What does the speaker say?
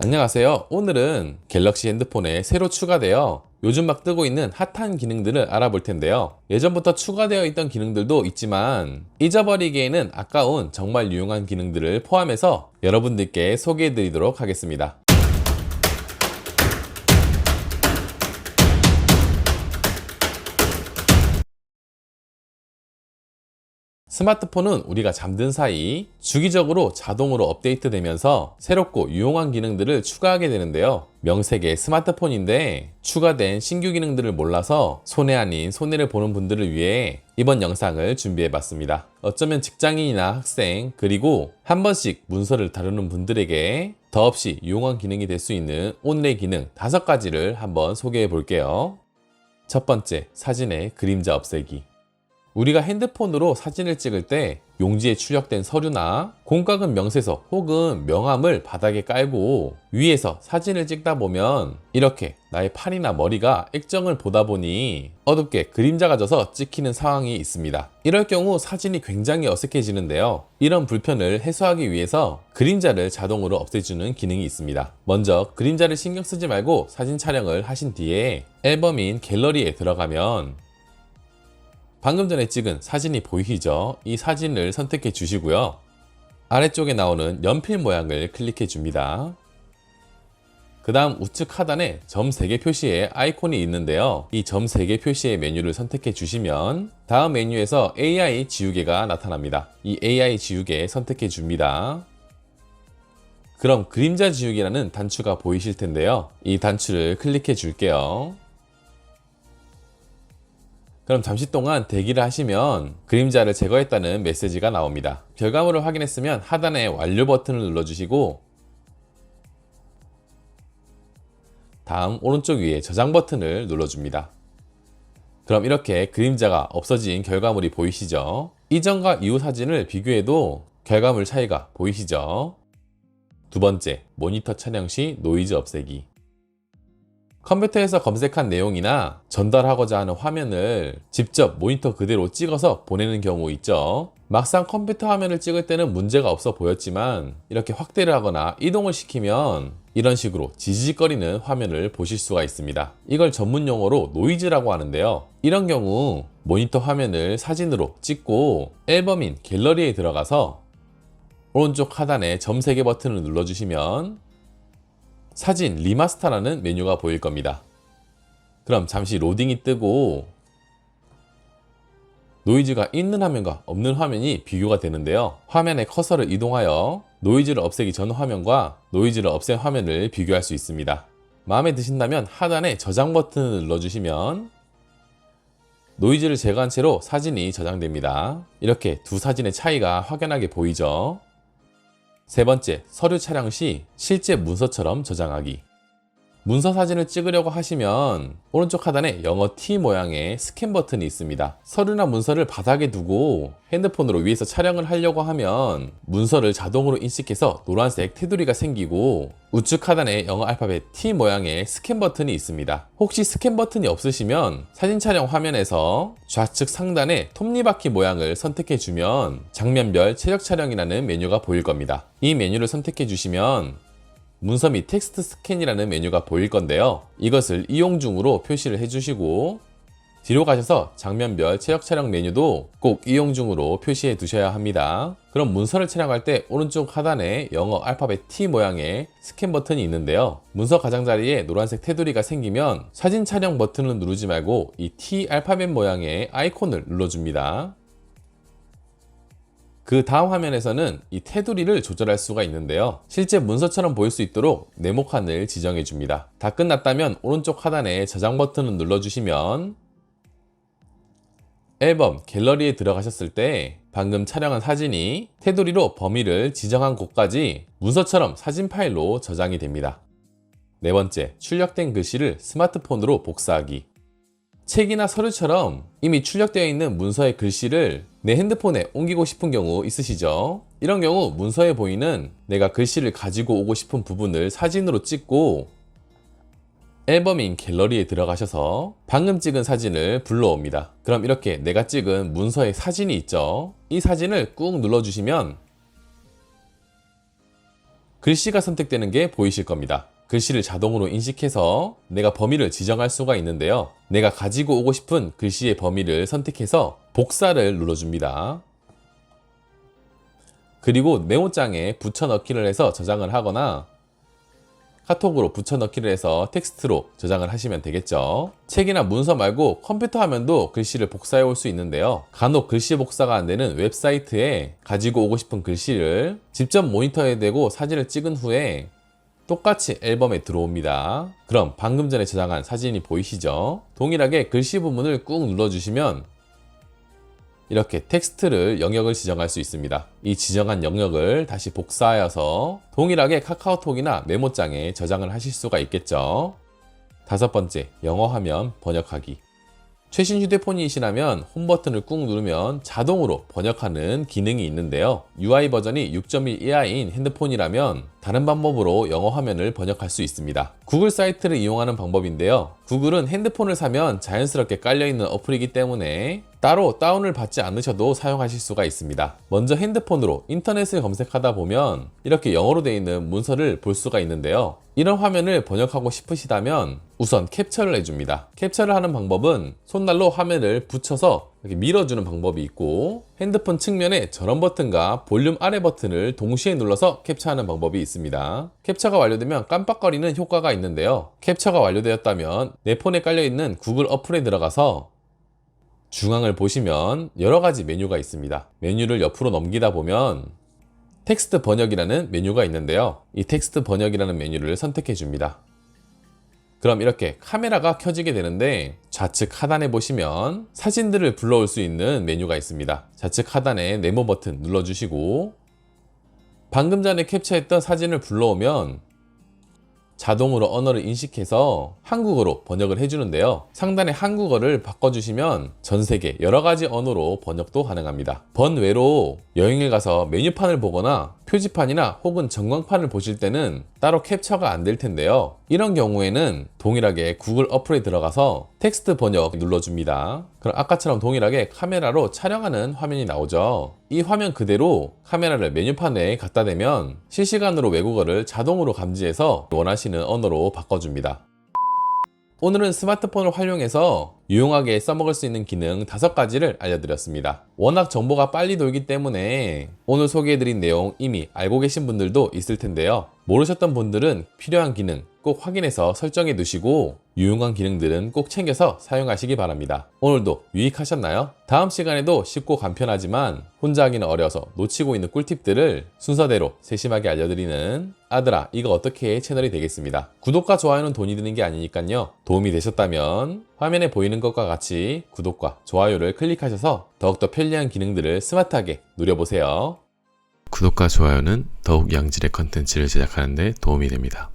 안녕하세요. 오늘은 갤럭시 핸드폰에 새로 추가되어 요즘 막 뜨고 있는 핫한 기능들을 알아볼 텐데요. 예전부터 추가되어 있던 기능들도 있지만 잊어버리기에는 아까운 정말 유용한 기능들을 포함해서 여러분들께 소개해 드리도록 하겠습니다. 스마트폰은 우리가 잠든 사이 주기적으로 자동으로 업데이트되면서 새롭고 유용한 기능들을 추가하게 되는데요. 명색의 스마트폰인데 추가된 신규 기능들을 몰라서 손해 아닌 손해를 보는 분들을 위해 이번 영상을 준비해 봤습니다. 어쩌면 직장인이나 학생 그리고 한 번씩 문서를 다루는 분들에게 더없이 유용한 기능이 될 수 있는 오늘의 기능 5가지를 한번 소개해 볼게요. 첫 번째, 사진의 그림자 없애기. 우리가 핸드폰으로 사진을 찍을 때 용지에 출력된 서류나 공과금 명세서 혹은 명함을 바닥에 깔고 위에서 사진을 찍다 보면 이렇게 나의 팔이나 머리가 액정을 보다 보니 어둡게 그림자가 져서 찍히는 상황이 있습니다. 이럴 경우 사진이 굉장히 어색해지는데요. 이런 불편을 해소하기 위해서 그림자를 자동으로 없애주는 기능이 있습니다. 먼저 그림자를 신경 쓰지 말고 사진 촬영을 하신 뒤에 앨범인 갤러리에 들어가면 방금 전에 찍은 사진이 보이시죠? 이 사진을 선택해 주시고요. 아래쪽에 나오는 연필 모양을 클릭해 줍니다. 그 다음 우측 하단에 점 3개 표시의 아이콘이 있는데요. 이 점 3개 표시의 메뉴를 선택해 주시면 다음 메뉴에서 AI 지우개가 나타납니다. 이 AI 지우개 선택해 줍니다. 그럼 그림자 지우개라는 단추가 보이실 텐데요. 이 단추를 클릭해 줄게요. 그럼 잠시 동안 대기를 하시면 그림자를 제거했다는 메시지가 나옵니다. 결과물을 확인했으면 하단에 완료 버튼을 눌러주시고 다음 오른쪽 위에 저장 버튼을 눌러줍니다. 그럼 이렇게 그림자가 없어진 결과물이 보이시죠? 이전과 이후 사진을 비교해도 결과물 차이가 보이시죠? 두 번째, 모니터 촬영 시 노이즈 없애기. 컴퓨터에서 검색한 내용이나 전달하고자 하는 화면을 직접 모니터 그대로 찍어서 보내는 경우 있죠. 막상 컴퓨터 화면을 찍을 때는 문제가 없어 보였지만 이렇게 확대를 하거나 이동을 시키면 이런 식으로 지지직거리는 화면을 보실 수가 있습니다. 이걸 전문 용어로 노이즈라고 하는데요. 이런 경우 모니터 화면을 사진으로 찍고 앨범인 갤러리에 들어가서 오른쪽 하단에 점 3개 버튼을 눌러주시면 사진 리마스터라는 메뉴가 보일 겁니다. 그럼 잠시 로딩이 뜨고 노이즈가 있는 화면과 없는 화면이 비교가 되는데요. 화면의 커서를 이동하여 노이즈를 없애기 전 화면과 노이즈를 없앤 화면을 비교할 수 있습니다. 마음에 드신다면 하단에 저장 버튼을 눌러주시면 노이즈를 제거한 채로 사진이 저장됩니다. 이렇게 두 사진의 차이가 확연하게 보이죠. 세 번째, 서류 촬영 시 실제 문서처럼 저장하기. 문서 사진을 찍으려고 하시면 오른쪽 하단에 영어 T 모양의 스캔 버튼이 있습니다. 서류나 문서를 바닥에 두고 핸드폰으로 위에서 촬영을 하려고 하면 문서를 자동으로 인식해서 노란색 테두리가 생기고 우측 하단에 영어 알파벳 T 모양의 스캔 버튼이 있습니다. 혹시 스캔 버튼이 없으시면 사진 촬영 화면에서 좌측 상단에 톱니바퀴 모양을 선택해 주면 장면별 체력 촬영이라는 메뉴가 보일 겁니다. 이 메뉴를 선택해 주시면 문서 및 텍스트 스캔이라는 메뉴가 보일 건데요. 이것을 이용 중으로 표시를 해주시고 뒤로 가셔서 장면별 체력 촬영 메뉴도 꼭 이용 중으로 표시해 두셔야 합니다. 그럼 문서를 촬영할 때 오른쪽 하단에 영어 알파벳 T 모양의 스캔 버튼이 있는데요. 문서 가장자리에 노란색 테두리가 생기면 사진 촬영 버튼을 누르지 말고 이 T 알파벳 모양의 아이콘을 눌러줍니다. 그 다음 화면에서는 이 테두리를 조절할 수가 있는데요. 실제 문서처럼 보일 수 있도록 네모칸을 지정해 줍니다. 다 끝났다면 오른쪽 하단에 저장 버튼을 눌러주시면 앨범 갤러리에 들어가셨을 때 방금 촬영한 사진이 테두리로 범위를 지정한 곳까지 문서처럼 사진 파일로 저장이 됩니다. 네 번째, 출력된 글씨를 스마트폰으로 복사하기. 책이나 서류처럼 이미 출력되어 있는 문서의 글씨를 내 핸드폰에 옮기고 싶은 경우 있으시죠? 이런 경우 문서에 보이는 내가 글씨를 가지고 오고 싶은 부분을 사진으로 찍고 앨범인 갤러리에 들어가셔서 방금 찍은 사진을 불러옵니다. 그럼 이렇게 내가 찍은 문서의 사진이 있죠? 이 사진을 꾹 눌러주시면 글씨가 선택되는 게 보이실 겁니다. 글씨를 자동으로 인식해서 내가 범위를 지정할 수가 있는데요. 내가 가지고 오고 싶은 글씨의 범위를 선택해서 복사를 눌러줍니다. 그리고 메모장에 붙여넣기를 해서 저장을 하거나 카톡으로 붙여넣기를 해서 텍스트로 저장을 하시면 되겠죠. 책이나 문서 말고 컴퓨터 화면도 글씨를 복사해 올 수 있는데요. 간혹 글씨 복사가 안 되는 웹사이트에 가지고 오고 싶은 글씨를 직접 모니터에 대고 사진을 찍은 후에 똑같이 앨범에 들어옵니다. 그럼 방금 전에 저장한 사진이 보이시죠? 동일하게 글씨 부분을 꾹 눌러주시면 이렇게 텍스트를 영역을 지정할 수 있습니다. 이 지정한 영역을 다시 복사하여서 동일하게 카카오톡이나 메모장에 저장을 하실 수가 있겠죠. 다섯 번째, 영어 화면 번역하기. 최신 휴대폰이시라면 홈 버튼을 꾹 누르면 자동으로 번역하는 기능이 있는데요. UI 버전이 6.1 이하인 핸드폰이라면 다른 방법으로 영어 화면을 번역할 수 있습니다. 구글 사이트를 이용하는 방법인데요. 구글은 핸드폰을 사면 자연스럽게 깔려있는 어플이기 때문에 따로 다운을 받지 않으셔도 사용하실 수가 있습니다. 먼저 핸드폰으로 인터넷을 검색하다 보면 이렇게 영어로 되어 있는 문서를 볼 수가 있는데요. 이런 화면을 번역하고 싶으시다면 우선 캡처를 해줍니다. 캡처를 하는 방법은 손날로 화면을 붙여서 이렇게 밀어주는 방법이 있고 핸드폰 측면에 전원 버튼과 볼륨 아래 버튼을 동시에 눌러서 캡처하는 방법이 있습니다. 캡처가 완료되면 깜빡거리는 효과가 있는데요. 캡처가 완료되었다면 내 폰에 깔려있는 구글 어플에 들어가서 중앙을 보시면 여러가지 메뉴가 있습니다. 메뉴를 옆으로 넘기다 보면 텍스트 번역이라는 메뉴가 있는데요. 이 텍스트 번역이라는 메뉴를 선택해 줍니다. 그럼 이렇게 카메라가 켜지게 되는데 좌측 하단에 보시면 사진들을 불러올 수 있는 메뉴가 있습니다. 좌측 하단에 네모 버튼 눌러주시고 방금 전에 캡처했던 사진을 불러오면 자동으로 언어를 인식해서 한국어로 번역을 해주는데요. 상단에 한국어를 바꿔주시면 전 세계 여러가지 언어로 번역도 가능합니다. 번외로 여행을 가서 메뉴판을 보거나 표지판이나 혹은 전광판을 보실 때는 따로 캡처가 안 될 텐데요. 이런 경우에는 동일하게 구글 어플에 들어가서 텍스트 번역 눌러줍니다. 그럼 아까처럼 동일하게 카메라로 촬영하는 화면이 나오죠. 이 화면 그대로 카메라를 메뉴판에 갖다 대면 실시간으로 외국어를 자동으로 감지해서 원하시는 언어로 바꿔줍니다. 오늘은 스마트폰을 활용해서 유용하게 써먹을 수 있는 기능 5가지를 알려드렸습니다. 워낙 정보가 빨리 돌기 때문에 오늘 소개해드린 내용 이미 알고 계신 분들도 있을 텐데요. 모르셨던 분들은 필요한 기능 꼭 확인해서 설정해 두시고 유용한 기능들은 꼭 챙겨서 사용하시기 바랍니다. 오늘도 유익하셨나요? 다음 시간에도 쉽고 간편하지만 혼자 하기는 어려서 놓치고 있는 꿀팁들을 순서대로 세심하게 알려드리는 아들아 이거 어떻게 해 채널이 되겠습니다. 구독과 좋아요는 돈이 드는 게 아니니까요. 도움이 되셨다면 화면에 보이는 것과 같이 구독과 좋아요를 클릭하셔서 더욱더 편리한 기능들을 스마트하게 누려보세요. 구독과 좋아요는 더욱 양질의 컨텐츠를 제작하는 데 도움이 됩니다.